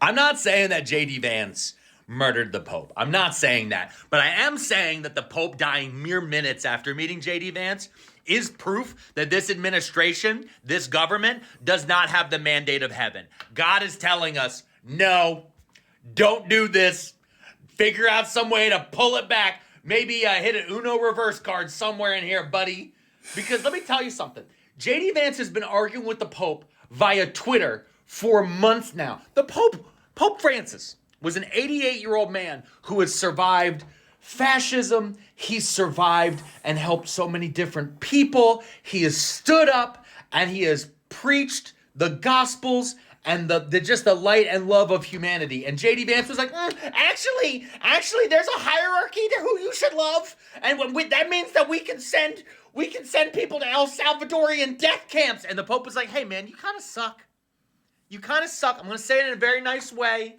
I'm not saying that JD Vance murdered the Pope. I'm not saying that. But I am saying that the Pope dying mere minutes after meeting JD Vance is proof that this administration, this government, does not have the mandate of heaven. God is telling us, no, don't do this. Figure out some way to pull it back. Maybe hit an Uno reverse card somewhere in here, buddy. Because let me tell you something. JD Vance has been arguing with the Pope via Twitter for months now. The Pope Francis, was an 88-year-old man who has survived fascism. He's survived and helped so many different people. He has stood up and he has preached the gospels and the light and love of humanity. And JD Vance was like, actually, there's a hierarchy to who you should love, and that means that we can send people to El Salvadorian death camps. And the Pope was like, hey man, you kind of suck. You kind of suck. I'm going to say it in a very nice way,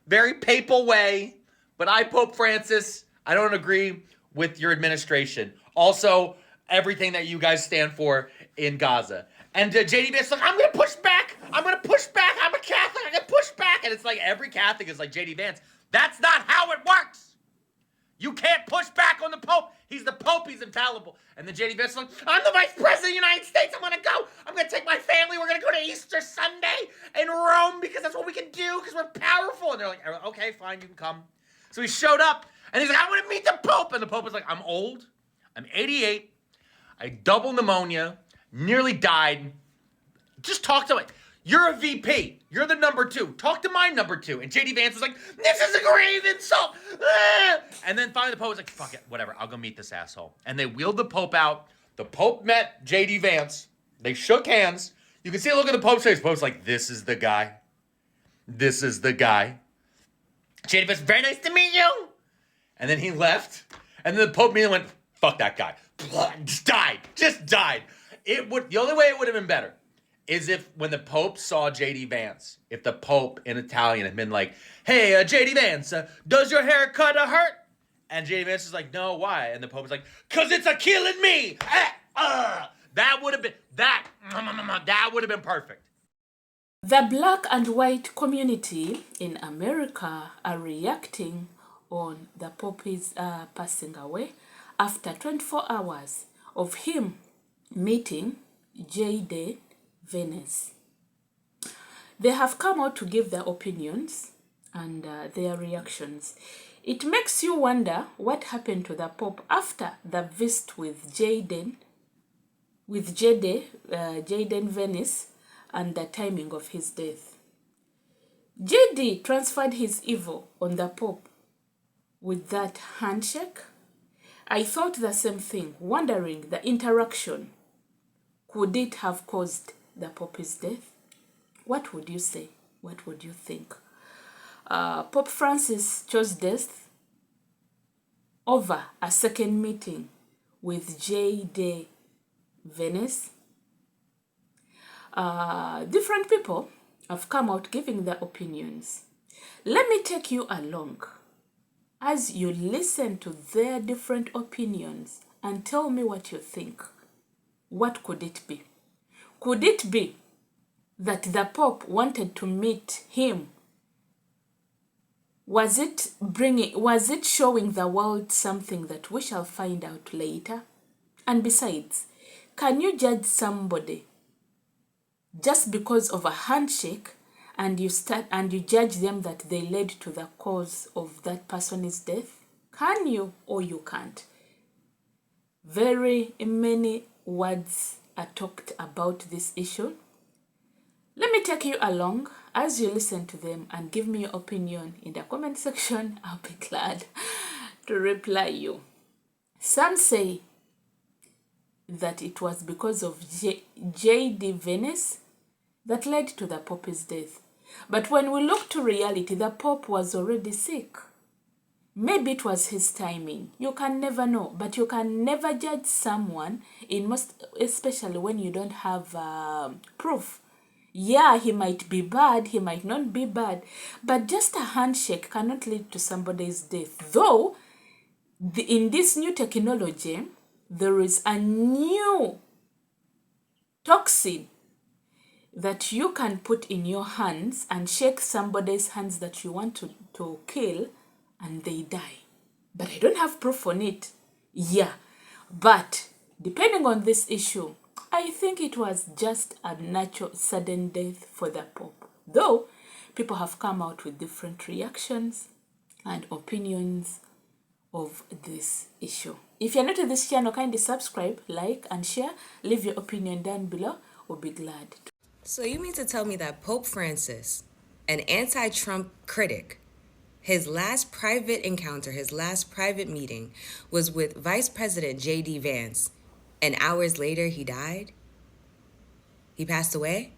very papal way, but I, Pope Francis, I don't agree with your administration. Also, everything that you guys stand for in Gaza. And JD Vance is like, I'm going to push back. I'm a Catholic. I'm going to push back. And it's like every Catholic is like, JD Vance, that's not how it works. You can't push back on the Pope. He's the Pope. He's infallible. And then JD Vance is like, I'm the Vice President of the United States. I'm going to go. I'm going to take my family. We're going to go to Easter Sunday in Rome because that's what we can do because we're powerful. And they're like, okay, fine, you can come. So he showed up. And he's like, I want to meet the Pope. And the Pope was like, I'm old. I'm 88. I double pneumonia. Nearly died. Just talk to me. You're a VP. You're the number 2. Talk to my number 2. And JD Vance was like, this is a grave insult. Ah! And then finally the Pope was like, fuck it, whatever. I'll go meet this asshole. And they wheeled the Pope out. The Pope met JD Vance. They shook hands. You can see a look at the Pope's face. The Pope's like, this is the guy. This is the guy. JD Vance, very nice to meet you. And then he left. And then the Pope immediately went, fuck that guy. Just died. The only way it would have been better is if when the Pope saw JD Vance, if the Pope in Italian had been like, hey, JD Vance, does your haircut hurt? And JD Vance is like, no, why? And the Pope is like, because it's a killing me. That would have been perfect. The black and white community in America are reacting on the Pope's passing away after 24 hours of him meeting JD VANCE. They have come out to give their opinions and their reactions. It makes you wonder what happened to the Pope after the visit with JD VANCE and the timing of his death. JD transferred his evil on the Pope with that handshake. I thought the same thing, wondering the interaction. Could it have caused the Pope's death? What would you say? What would you think? Pope Francis chose death over a second meeting with JD VANCE. Different people have come out giving their opinions. Let me take you along as you listen to their different opinions and tell me what you think. What could it be? Could it be that the Pope wanted to meet him? Was it showing the world something that we shall find out later? And besides, can you judge somebody just because of a handshake and you judge them that they led to the cause of that person's death? Can you or you can't? Very many words are talked about this issue. Let me take you along as you listen to them and give me your opinion in the comment section. I'll be glad to reply you. Some say that it was because of JD VANCE that led to the Pope's death. But when we look to reality, the Pope was already sick. Maybe it was his timing. You can never know, but you can never judge someone, especially when you don't have proof. Yeah, he might be bad, he might not be bad, but just a handshake cannot lead to somebody's death. Though, in this new technology, there is a new toxin that you can put in your hands and shake somebody's hands that you want to kill and they die. But I don't have proof on it. Yeah. But depending on this issue, I think it was just a natural sudden death for the Pope. Though people have come out with different reactions and opinions of this issue. If you're new to this channel, kindly subscribe, like, and share. Leave your opinion down below. We'll be glad to. So you mean to tell me that Pope Francis, an anti-Trump critic, his last private encounter, his last private meeting was with Vice President JD Vance, and hours later he died? He passed away?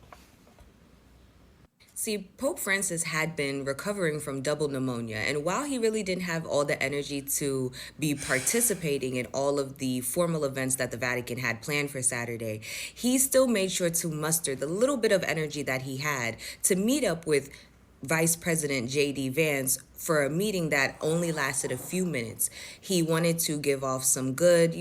See, Pope Francis had been recovering from double pneumonia, and while he really didn't have all the energy to be participating in all of the formal events that the Vatican had planned for Saturday, he still made sure to muster the little bit of energy that he had to meet up with Vice President JD Vance for a meeting that only lasted a few minutes. He wanted to give off some good,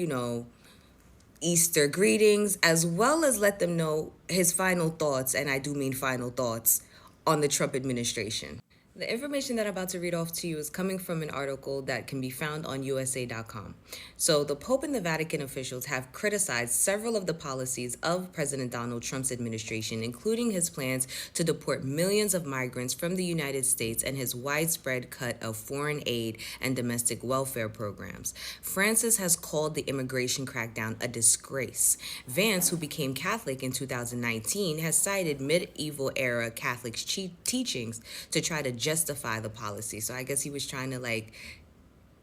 Easter greetings, as well as let them know his final thoughts, and I do mean final thoughts, on the Trump administration. The information that I'm about to read off to you is coming from an article that can be found on USA.com. So the Pope and the Vatican officials have criticized several of the policies of President Donald Trump's administration, including his plans to deport millions of migrants from the United States and his widespread cut of foreign aid and domestic welfare programs. Francis has called the immigration crackdown a disgrace. Vance, who became Catholic in 2019, has cited medieval era Catholic teachings to try to justify the policy. So I guess he was trying to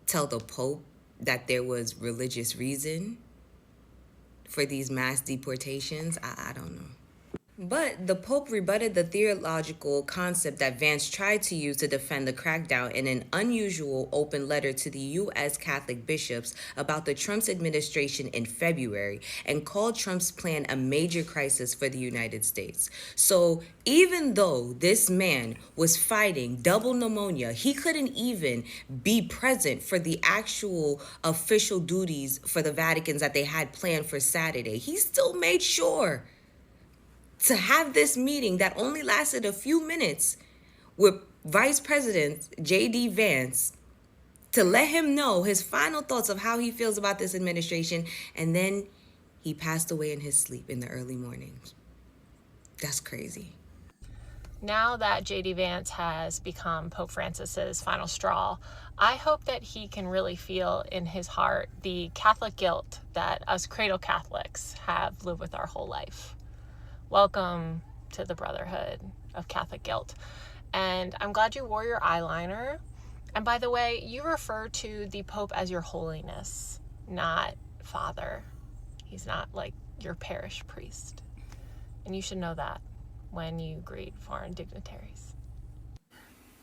tell the Pope that there was religious reason for these mass deportations. I don't know. But the Pope rebutted the theological concept that Vance tried to use to defend the crackdown in an unusual open letter to the U.S. Catholic bishops about the Trump's administration in February, and called Trump's plan a major crisis for the United States. So even though this man was fighting double pneumonia, he couldn't even be present for the actual official duties for the Vaticans that they had planned for Saturday. He still made sure to have this meeting that only lasted a few minutes with Vice President JD Vance to let him know his final thoughts of how he feels about this administration, and then he passed away in his sleep in the early mornings. That's crazy. Now that JD Vance has become Pope Francis's final straw, I hope that he can really feel in his heart the Catholic guilt that us cradle Catholics have lived with our whole life. Welcome to the Brotherhood of Catholic Guilt. And I'm glad you wore your eyeliner. And by the way, you refer to the Pope as your holiness, not Father. He's not like your parish priest. And you should know that when you greet foreign dignitaries.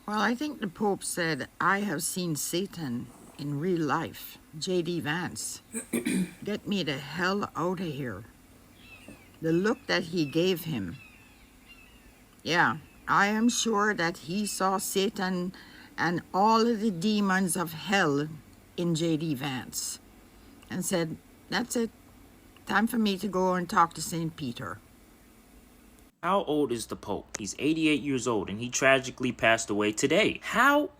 Well, I think the Pope said, "I have seen Satan in real life." JD Vance, get me the hell out of here. The look that he gave him. Yeah, I am sure that he saw Satan and all of the demons of hell in JD Vance and said, "That's it. Time for me to go and talk to St. Peter." How old is the Pope? He's 88 years old and he tragically passed away today. How?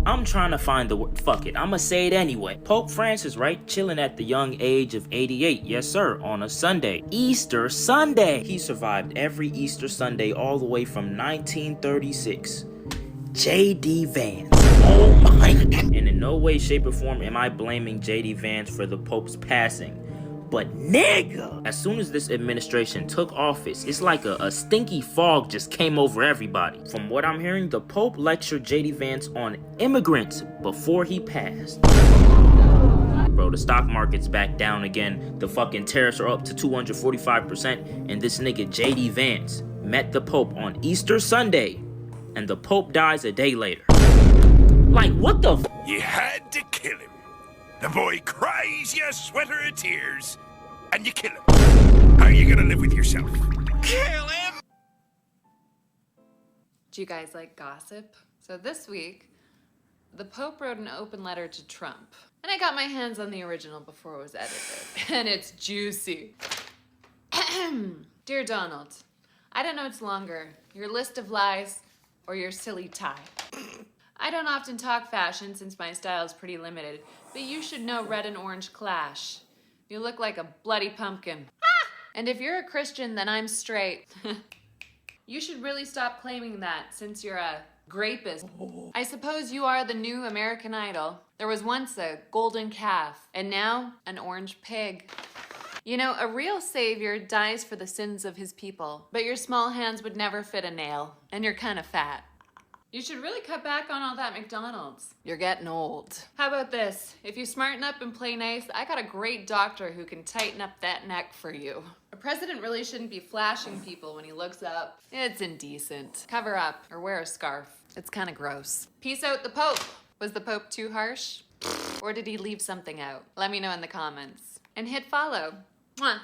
I'm trying to find the word. Fuck it, I'ma say it anyway. Pope Francis, right? Chilling at the young age of 88. Yes, sir. On a Sunday. Easter Sunday. He survived every Easter Sunday all the way from 1936. JD Vance. Oh my God. And in no way, shape, or form am I blaming JD Vance for the Pope's passing. But nigga, as soon as this administration took office, it's like a stinky fog just came over everybody. From what I'm hearing, the Pope lectured JD Vance on immigrants before he passed. Bro, the stock market's back down again. The fucking tariffs are up to 245%. And this nigga JD Vance met the Pope on Easter Sunday. And the Pope dies a day later. Like, what the f? You had to kill him. The boy cries you a sweater of tears, and you kill him. How are you gonna live with yourself? Kill him! Do you guys like gossip? So this week, the Pope wrote an open letter to Trump. And I got my hands on the original before it was edited. And it's juicy. Dear Donald, I don't know what's longer, your list of lies or your silly tie. I don't often talk fashion since my style is pretty limited, but you should know red and orange clash. You look like a bloody pumpkin. And if you're a Christian, then I'm straight. You should really stop claiming that since you're a grapist. I suppose you are the new American Idol. There was once a golden calf, and now an orange pig. You know, a real savior dies for the sins of his people, but your small hands would never fit a nail, and you're kind of fat. You should really cut back on all that McDonald's. You're getting old. How about this? If you smarten up and play nice, I got a great doctor who can tighten up that neck for you. A president really shouldn't be flashing people when he looks up. It's indecent. Cover up or wear a scarf. It's kind of gross. Peace out the Pope. Was the Pope too harsh? Or did he leave something out? Let me know in the comments. And hit follow. Mwah.